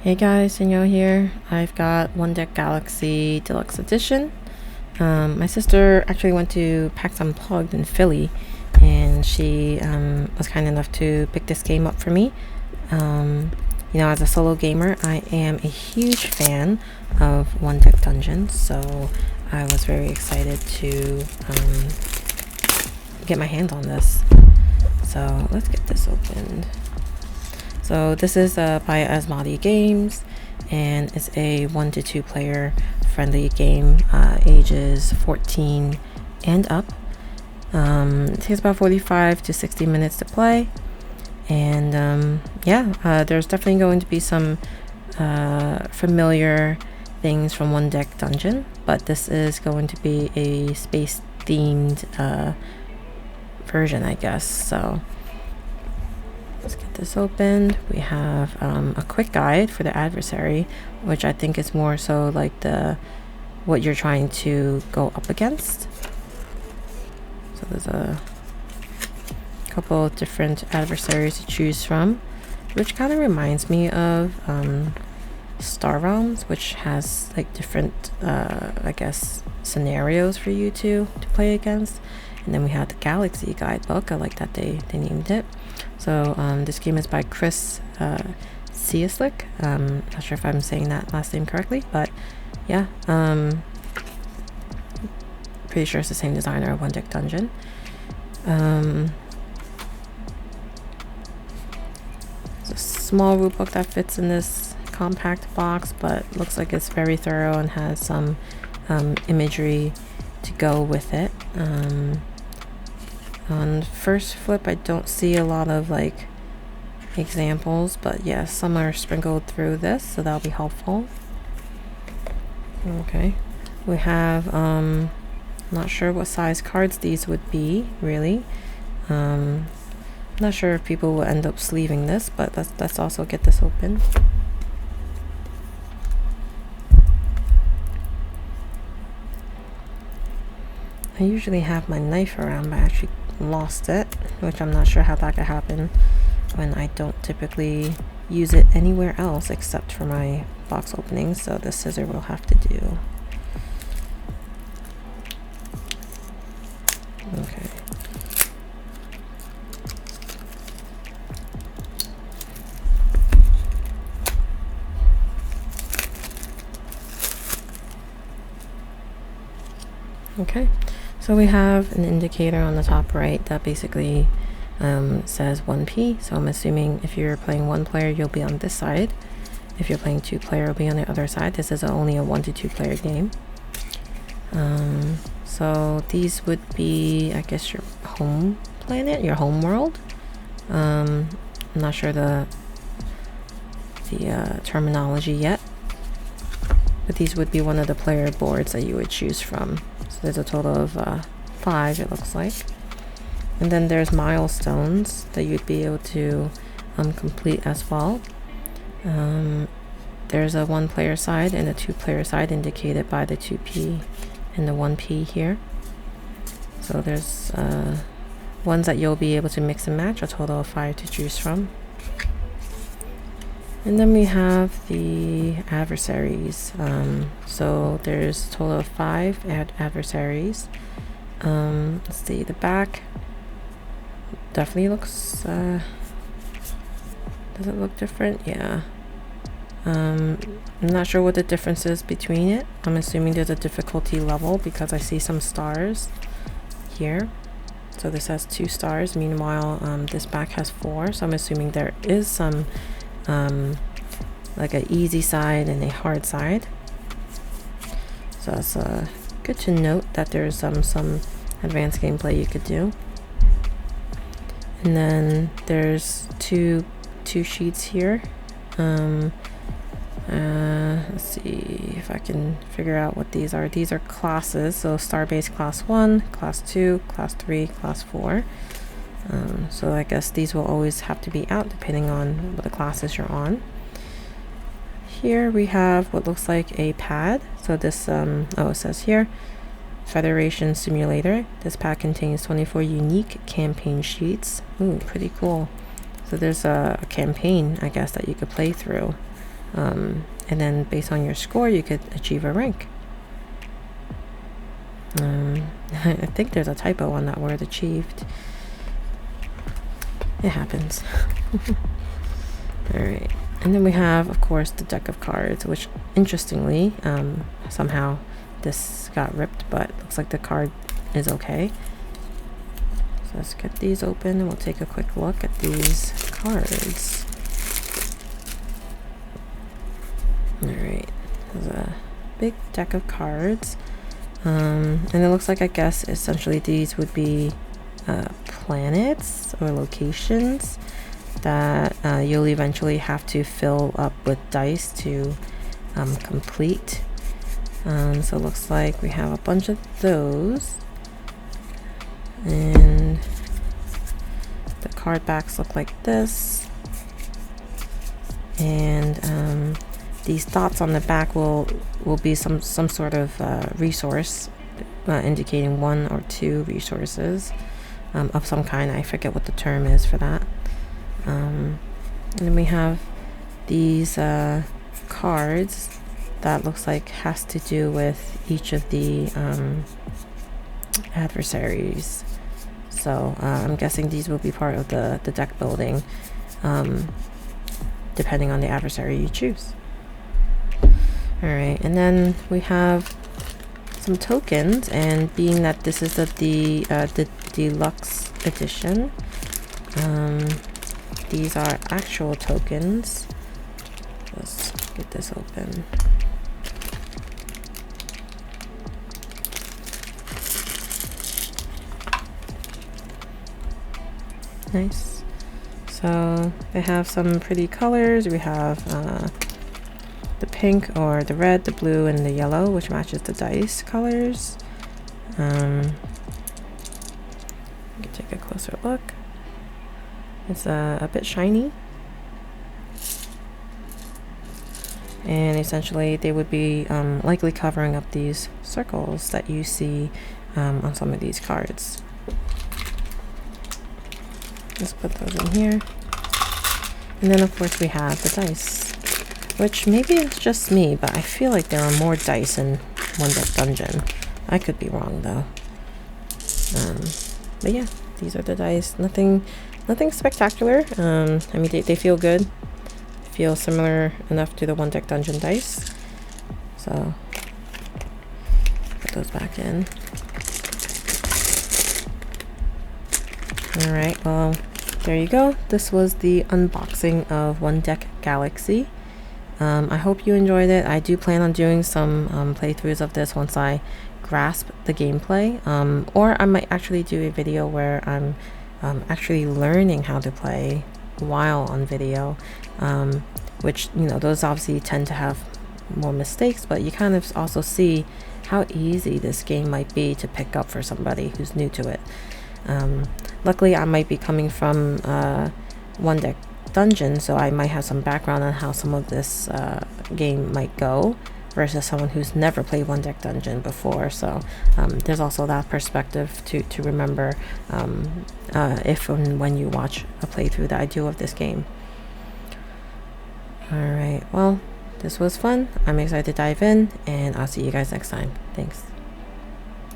Hey guys, Danielle here. I've got One Deck Galaxy Deluxe Edition. My sister actually went to PAX Unplugged in Philly, and she was kind enough to pick this game up for me. As a solo gamer, I am a huge fan of One Deck Dungeons, so I was very excited to get my hands on this. So let's get this opened. So this is by Asmodi Games, and it's a 1 to 2 player friendly game, ages 14 and up. It takes about 45 to 60 minutes to play, and there's definitely going to be some familiar things from One Deck Dungeon, but this is going to be a space themed version, I guess. So let's get this opened. We have a quick guide for the adversary, which I think is more so like what you're trying to go up against. So there's a couple of different adversaries to choose from, which kind of reminds me of Star Realms, which has like different scenarios for you to play against. And then we have the Galaxy guidebook. I like that they named it. So this game is by Chris Cieslik. Not sure if I'm saying that last name correctly, but yeah, pretty sure it's the same designer of One Deck Dungeon. It's a small rulebook that fits in this compact box, but looks like it's very thorough and has some imagery to go with it. On first flip, I don't see a lot of like examples, but yeah, some are sprinkled through this, so that'll be helpful. Okay, we have not sure what size cards these would be, really. Not sure if people will end up sleeving this, but let's also get this open. I usually have my knife around, but I actually lost it, which I'm not sure how that could happen when I don't typically use it anywhere else except for my box openings, so the scissor will have to do. Okay. Okay. So we have an indicator on the top right that basically says 1P. So I'm assuming if you're playing 1 player, you'll be on this side. If you're playing 2 player, you'll be on the other side. This is only a 1 to 2 player game. So these would be, I guess, your home planet, your home world. I'm not sure the terminology yet, but these would be one of the player boards that you would choose from. So there's a total of 5, it looks like. And then there's milestones that you'd be able to complete as well. There's a 1 player side and a 2 player side indicated by the 2P and the 1P here. So there's ones that you'll be able to mix and match, a total of 5 to choose from. And then we have the adversaries. So there's a total of 5 adversaries. Let's see, the back definitely looks, does it look different? Yeah. I'm not sure what the difference is between it. I'm assuming there's a difficulty level because I see some stars here. So this has 2 stars. Meanwhile, this back has 4. So I'm assuming there is some like an easy side and a hard side. So it's good to note that there's some advanced gameplay you could do. And then there's two sheets here. Let's see if I can figure out what these are. These are classes, so Starbase Class 1, Class 2, Class 3, Class 4. So I guess these will always have to be out depending on what the classes you're on. Here we have what looks like a pad. So this, it says here, Federation Simulator. This pad contains 24 unique campaign sheets. Ooh, pretty cool. So there's a campaign, I guess, that you could play through. and then based on your score you could achieve a rank. I think there's a typo on that word, achieved. It happens. Alright, and then we have, of course, the deck of cards, which interestingly, somehow this got ripped, but looks like the card is okay. So let's get these open and we'll take a quick look at these cards. Alright, there's a big deck of cards. And it looks like, I guess, essentially these would be planets or locations that you'll eventually have to fill up with dice to complete. So it looks like we have a bunch of those. And the card backs look like this. And these dots on the back will be some sort of resource, indicating 1 or 2 resources of some kind. I forget what the term is for that. And then we have these cards that looks like has to do with each of the adversaries. So I'm guessing these will be part of the deck building, depending on the adversary you choose. Alright, and then we have some tokens, and being that this is the Deluxe edition, these are actual tokens. Let's get this open. Nice. So they have some pretty colors. We have the pink or the red, the blue, and the yellow, which matches the dice colors. You can take a closer look. It's a bit shiny. And essentially they would be likely covering up these circles that you see on some of these cards. Let's put those in here. And then of course we have the dice, which maybe it's just me, but I feel like there are more dice in One Deck Dungeon. I could be wrong though. But yeah, these are the dice. Nothing spectacular. I mean, they feel good. They feel similar enough to the One Deck Dungeon dice. So put those back in. Alright, well, there you go. This was the unboxing of One Deck Galaxy. I hope you enjoyed it. I do plan on doing some playthroughs of this once I grasp the gameplay. Or I might actually do a video where I'm actually learning how to play while on video. Which, you know, those obviously tend to have more mistakes, but you kind of also see how easy this game might be to pick up for somebody who's new to it. Luckily, I might be coming from One Deck Dungeon, so I might have some background on how some of this game might go versus someone who's never played One Deck Dungeon before. So there's also that perspective to remember if and when you watch a playthrough that I do of this game. Alright, well, this was fun. I'm excited to dive in, and I'll see you guys next time. Thanks.